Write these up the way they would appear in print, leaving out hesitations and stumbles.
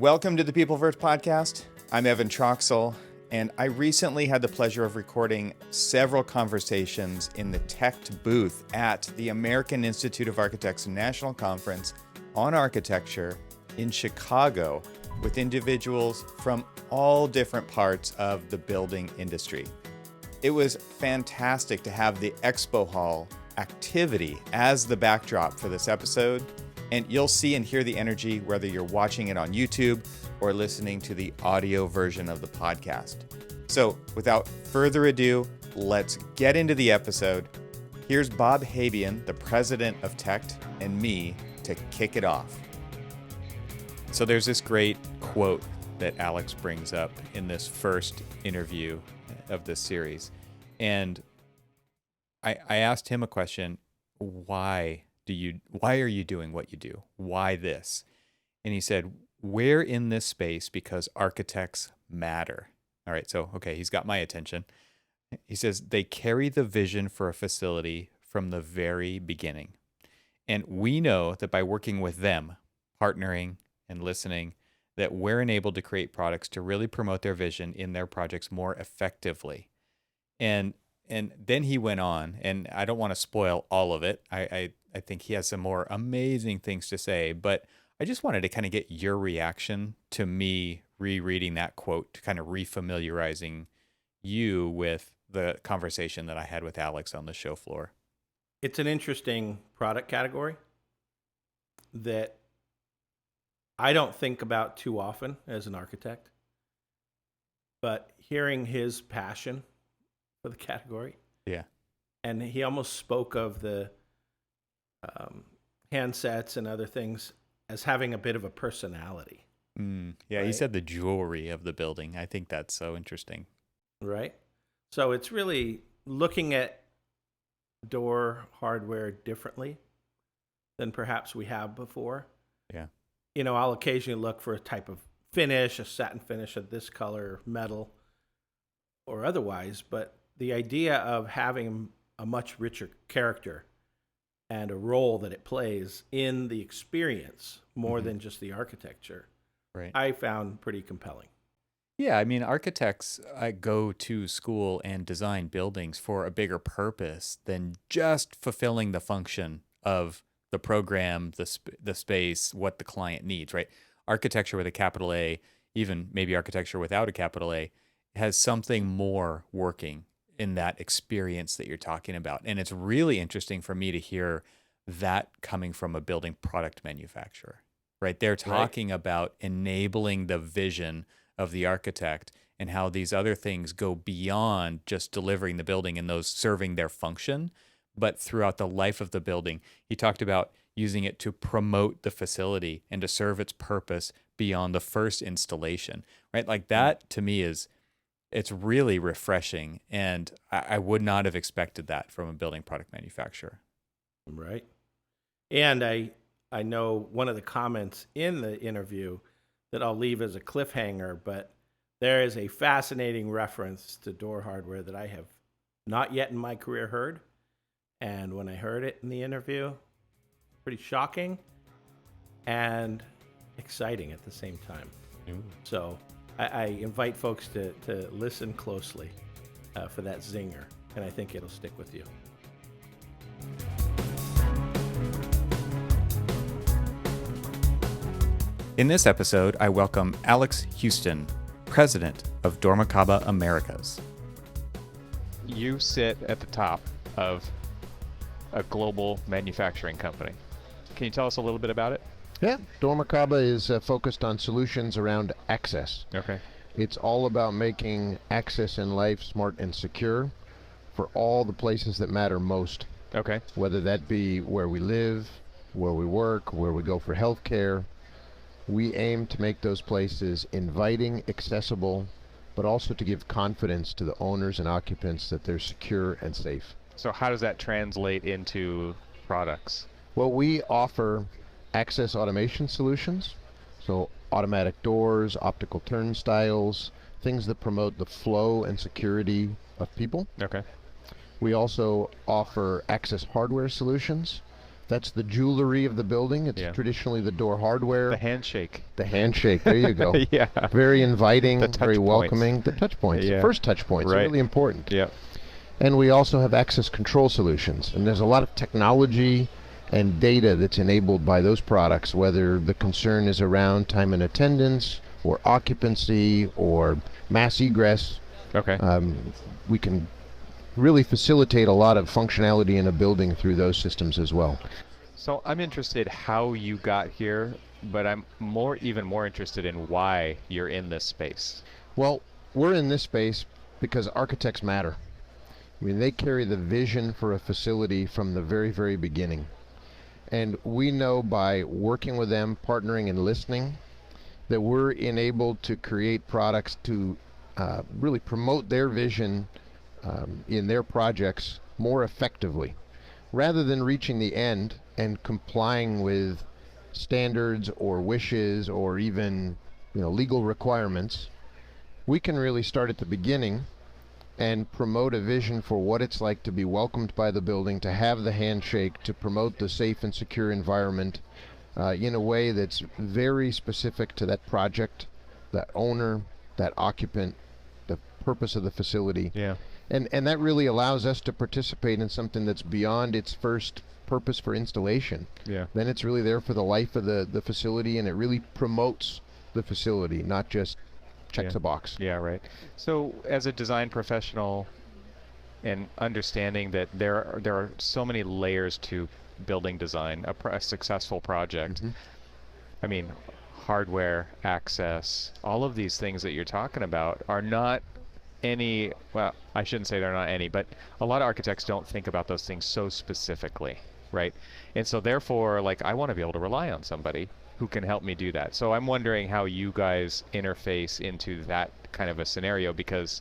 Welcome to the Peopleverse podcast. I'm Evan Troxel, and I recently had the pleasure of recording several conversations in the Tect Booth at the American Institute of Architects National Conference on Architecture in Chicago with individuals from all different parts of the building industry. It was fantastic to have the expo hall activity as the backdrop for this episode, and you'll see and hear the energy whether you're watching it on YouTube or listening to the audio version of the podcast. So without further ado, let's get into the episode. Here's Bob Habian, the president of Tect, and me to kick it off. So there's this great quote that Alex brings up in this first interview of this series. And I asked him a question, why are you doing what you do? Why this? And he said, we're in this space because architects matter. All right, so, okay, he's got my attention. He says, they carry the vision for a facility from the very beginning. And we know that by working with them, partnering and listening, that we're enabled to create products to really promote their vision in their projects more effectively. And then he went on, and I don't want to spoil all of it. I think he has some more amazing things to say, but I just wanted to kind of get your reaction to me rereading that quote, kind of refamiliarizing you with the conversation that I had with Alex on the show floor. It's an interesting product category that I don't think about too often as an architect, but hearing his passion for the category. Yeah. And he almost spoke of the handsets and other things as having a bit of a personality. Yeah, right? He said the jewelry of the building. I think that's so interesting. Right. So it's really looking at door hardware differently than perhaps we have before. Yeah. You know, I'll occasionally look for a type of finish, a satin finish of this color, metal, or otherwise, but the idea of having a much richer character and a role that it plays in the experience more than just the architecture, right, I found pretty compelling. Yeah, I mean, architects go to school and design buildings for a bigger purpose than just fulfilling the function of the program, the space, what the client needs, right? Architecture with a capital A, even maybe architecture without a capital A, has something more working in that experience that you're talking about. And it's really interesting for me to hear that coming from a building product manufacturer, right? They're talking about enabling the vision of the architect and how these other things go beyond just delivering the building and those serving their function, but throughout the life of the building. He talked about using it to promote the facility and to serve its purpose beyond the first installation, right? Like that to me it's really refreshing, and I would not have expected that from a building product manufacturer. Right. And I know one of the comments in the interview that I'll leave as a cliffhanger, but there is a fascinating reference to door hardware that I have not yet in my career heard. And when I heard it in the interview, pretty shocking and exciting at the same time. Ooh. So I invite folks to listen closely for that zinger, and I think it'll stick with you. In this episode, I welcome Alex Housten, president of dormakaba Americas. You sit at the top of a global manufacturing company. Can you tell us a little bit about it? Yeah, dormakaba is focused on solutions around access. Okay. It's all about making access in life smart and secure for all the places that matter most. Okay. Whether that be where we live, where we work, where we go for healthcare. We aim to make those places inviting, accessible, but also to give confidence to the owners and occupants that they're secure and safe. So how does that translate into products? Well, we offer access automation solutions, so automatic doors, optical turnstiles, things that promote the flow and security of people. Okay. We also offer access hardware solutions That's the jewelry of the building. It's Yeah. traditionally the door hardware. The handshake. The handshake. There you go. Yeah. Very inviting, The touch very points. welcoming. The touch points. Yeah. The first touch points are Right. really important. Yeah. And we also have access control solutions. And there's a lot of technology and data that's enabled by those products, whether the concern is around time and attendance or occupancy or mass egress. Okay. We can really facilitate a lot of functionality in a building through those systems as well. So I'm interested how you got here, but I'm even more interested in why you're in this space. Well, we're in this space because architects matter. I mean, they carry the vision for a facility from the very, very beginning. And we know by working with them, partnering and listening, that we're enabled to create products to really promote their vision in their projects more effectively. Rather than reaching the end and complying with standards or wishes or even legal requirements, we can really start at the beginning and promote a vision for what it's like to be welcomed by the building, to have the handshake, to promote the safe and secure environment in a way that's very specific to that project, that owner, that occupant, the purpose of the facility. Yeah. And that really allows us to participate in something that's beyond its first purpose for installation. Yeah. Then it's really there for the life of the facility, and it really promotes the facility, not just checks Yeah. a box. Yeah, right. So as a design professional and understanding that there are so many layers to building design, a successful project. Mhm. I mean, hardware, access, all of these things that you're talking about are not any, well, I shouldn't say they're not any, but a lot of architects don't think about those things so specifically, right? And so therefore, like, I want to be able to rely on somebody who can help me do that. So I'm wondering how you guys interface into that kind of a scenario, because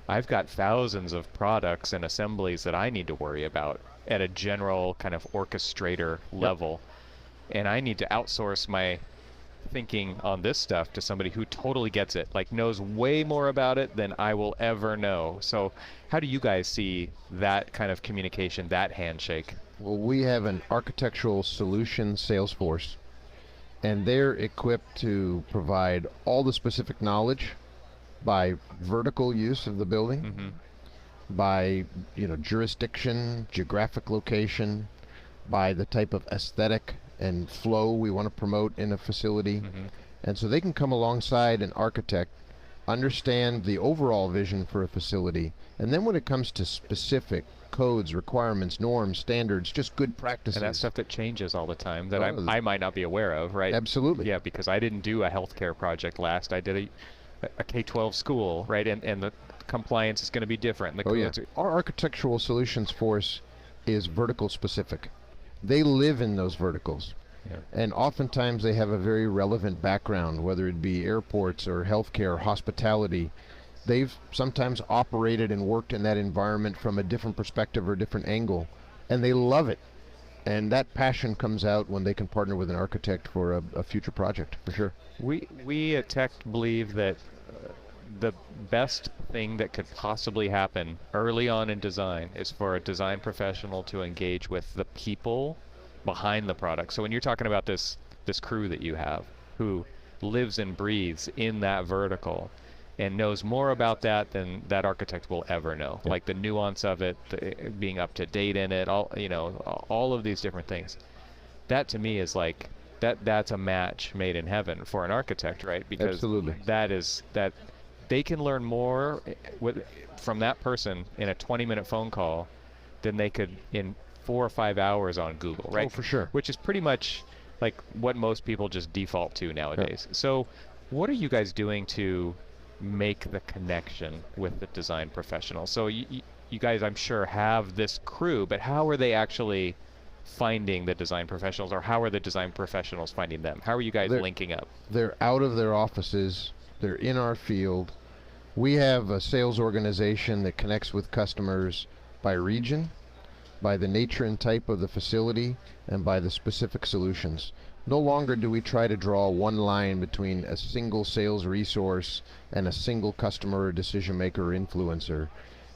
I've got thousands of products and assemblies that I need to worry about at a general kind of orchestrator level. And I need to outsource my thinking on this stuff to somebody who totally gets it, like knows way more about it than I will ever know. So how do you guys see that kind of communication, that handshake? Well, we have an architectural solutions sales force, and they're equipped to provide all the specific knowledge by vertical use of the building, Mm-hmm. by jurisdiction, geographic location, by the type of aesthetic and flow we want to promote in a facility. Mm-hmm. And so they can come alongside an architect, understand the overall vision for a facility, and then when it comes to specific codes, requirements, norms, standards, just good practices. And that stuff that changes all the time that Oh, I might not be aware of, right? Absolutely. Yeah, because I didn't do a healthcare project last. I did a K-12 school, right? And the compliance is going to be different. The Oh yeah. codes are- Our architectural solutions force is vertical specific. They live in those verticals. Yeah. And oftentimes they have a very relevant background, whether it be airports or healthcare, hospitality. They've sometimes operated and worked in that environment from a different perspective or different angle, and they love it. And that passion comes out when they can partner with an architect for a future project, for sure. We at Tect believe that the best thing that could possibly happen early on in design is for a design professional to engage with the people behind the product. So when you're talking about this crew that you have who lives and breathes in that vertical and knows more about that than that architect will ever know, Yep. like the nuance of it, being up to date in it, all of these different things. That to me is like that's a match made in heaven for an architect, right? Because Absolutely. that they can learn more from that person in a 20-minute phone call than they could in 4 or 5 hours on Google, right? Oh, for sure. Which is pretty much like what most people just default to nowadays. So what are you guys doing to make the connection with the design professional? So you guys, I'm sure, have this crew, but how are they actually finding the design professionals, or how are the design professionals finding them? How are you guys linking up? They're out of their offices. They're in our field. We have a sales organization that connects with customers by region, by the nature and type of the facility, and by the specific solutions. No longer do we try to draw one line between a single sales resource and a single customer or decision maker or influencer.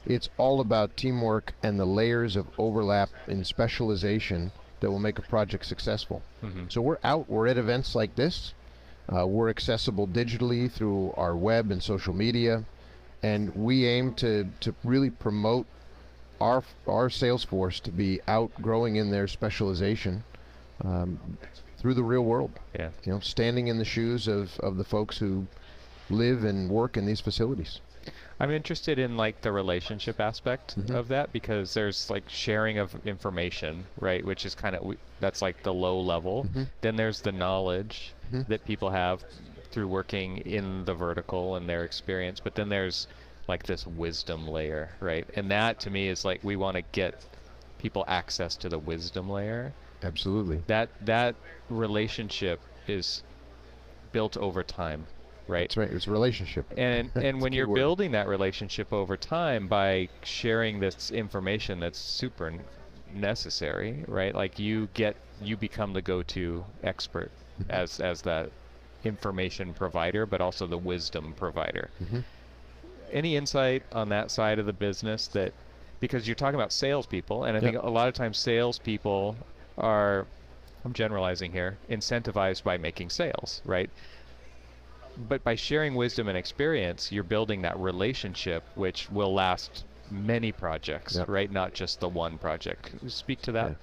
It's all about teamwork and the layers of overlap in specialization that will make a project successful. So we're at events like this. We're accessible digitally through our web and social media, and we aim to really promote our sales force to be out growing in their specialization through the real world. Yeah. You know, standing in the shoes of the folks who live and work in these facilities. I'm interested in like the relationship aspect of that, because there's like sharing of information, right? Which is kind of, that's like the low level. Then there's the knowledge that people have through working in the vertical and their experience. But then there's like this wisdom layer, right? And that to me is like, we want to get people access to the wisdom layer. Absolutely. That relationship is built over time. Right. That's right. It's a relationship. And when you're building that relationship over time by sharing this information that's super necessary, right? Like you become the go-to expert as that information provider, but also the wisdom provider. Any insight on that side of the business? That, because you're talking about salespeople, and I think a lot of times salespeople are, I'm generalizing here, incentivized by making sales, right? But by sharing wisdom and experience, you're building that relationship, which will last many projects, right? Not just the one project. Can you speak to that?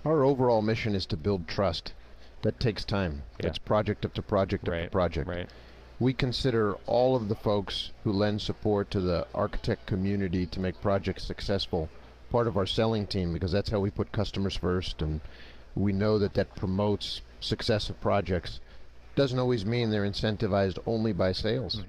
Our overall mission is to build trust. That takes time. That's project up to project up to project. Right. We consider all of the folks who lend support to the architect community to make projects successful part of our selling team, because that's how we put customers first, and we know that promotes success of projects. Doesn't always mean they're incentivized only by sales.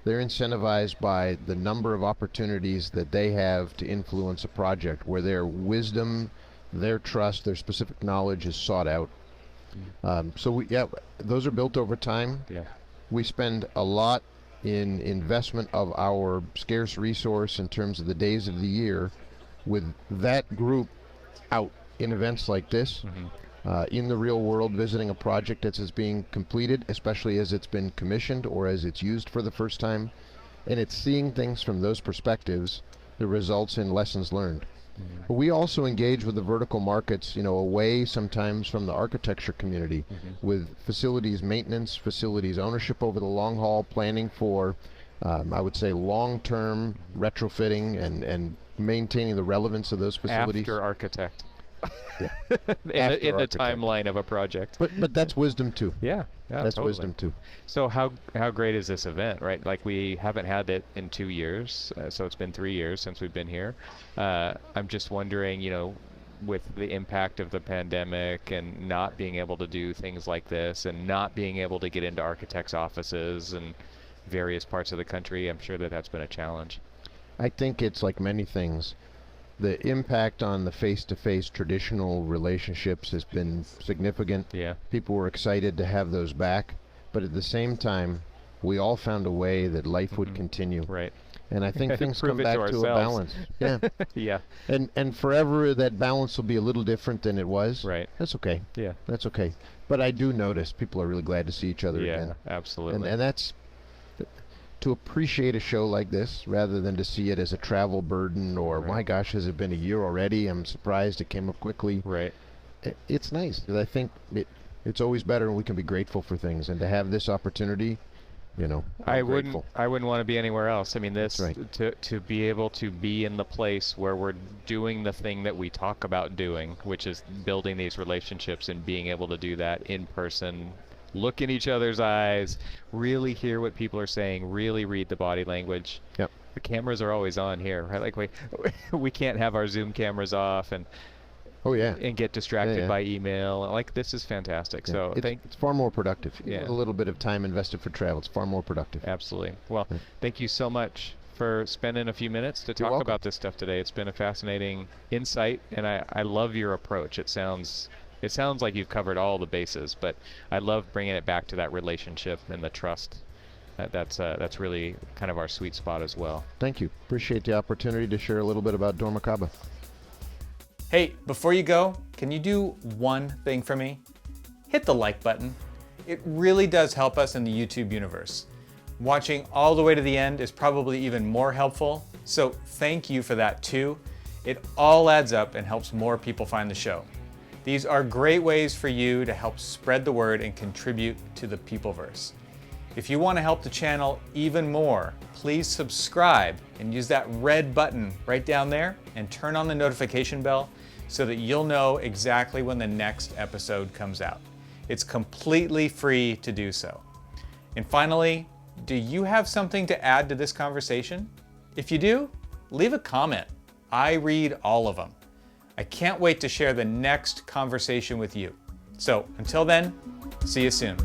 They're incentivized by the number of opportunities that they have to influence a project where their wisdom, their trust, their specific knowledge is sought out. So those are built over time. We spend a lot in investment of our scarce resource in terms of the days of the year with that group out in events like this. In the real world, visiting a project that's being completed, especially as it's been commissioned or as it's used for the first time, and it's seeing things from those perspectives that results in lessons learned. But we also engage with the vertical markets, away sometimes from the architecture community, with facilities maintenance, facilities ownership over the long haul, planning for, I would say, long-term retrofitting and maintaining the relevance of those facilities. After architect. In the timeline of a project. But that's wisdom too. Yeah, that's totally. wisdom too. So how great is this event, right? Like, we haven't had it in 2 years, so it's been 3 years since we've been here. I'm just wondering, with the impact of the pandemic and not being able to do things like this and not being able to get into architects' offices and various parts of the country, I'm sure that's been a challenge. I think it's like many things. The impact on the face-to-face traditional relationships has been significant. People were excited to have those back, but at the same time, we all found a way that life would continue. Right. And I think things come back to a balance. And forever that balance will be a little different than it was. Right. That's okay. Yeah. That's okay. But I do notice people are really glad to see each other again. Yeah, absolutely. And that's to appreciate a show like this rather than to see it as a travel burden or, my gosh, has it been a year already? I'm surprised it came up quickly. Right. It's nice. I think it's always better, and we can be grateful for things. And to have this opportunity, I wouldn't want to be anywhere else. I mean, this, to be able to be in the place where we're doing the thing that we talk about doing, which is building these relationships and being able to do that in person, look in each other's eyes, really hear what people are saying, really read the body language. The cameras are always on here, right? Like we can't have our Zoom cameras off and get distracted by email. Like, this is fantastic. So it's far more productive. With a little bit of time invested for travel, it's far more productive. Absolutely. Well, thank you so much for spending a few minutes to talk about this stuff today. It's been a fascinating insight, and I love your approach. It sounds like you've covered all the bases, but I love bringing it back to that relationship and the trust. That's really kind of our sweet spot as well. Thank you. Appreciate the opportunity to share a little bit about dormakaba. Hey, before you go, can you do one thing for me? Hit the like button. It really does help us in the YouTube universe. Watching all the way to the end is probably even more helpful, so thank you for that too. It all adds up and helps more people find the show. These are great ways for you to help spread the word and contribute to the Peopleverse. If you want to help the channel even more, please subscribe and use that red button right down there and turn on the notification bell so that you'll know exactly when the next episode comes out. It's completely free to do so. And finally, do you have something to add to this conversation? If you do, leave a comment. I read all of them. I can't wait to share the next conversation with you. So until then, see you soon.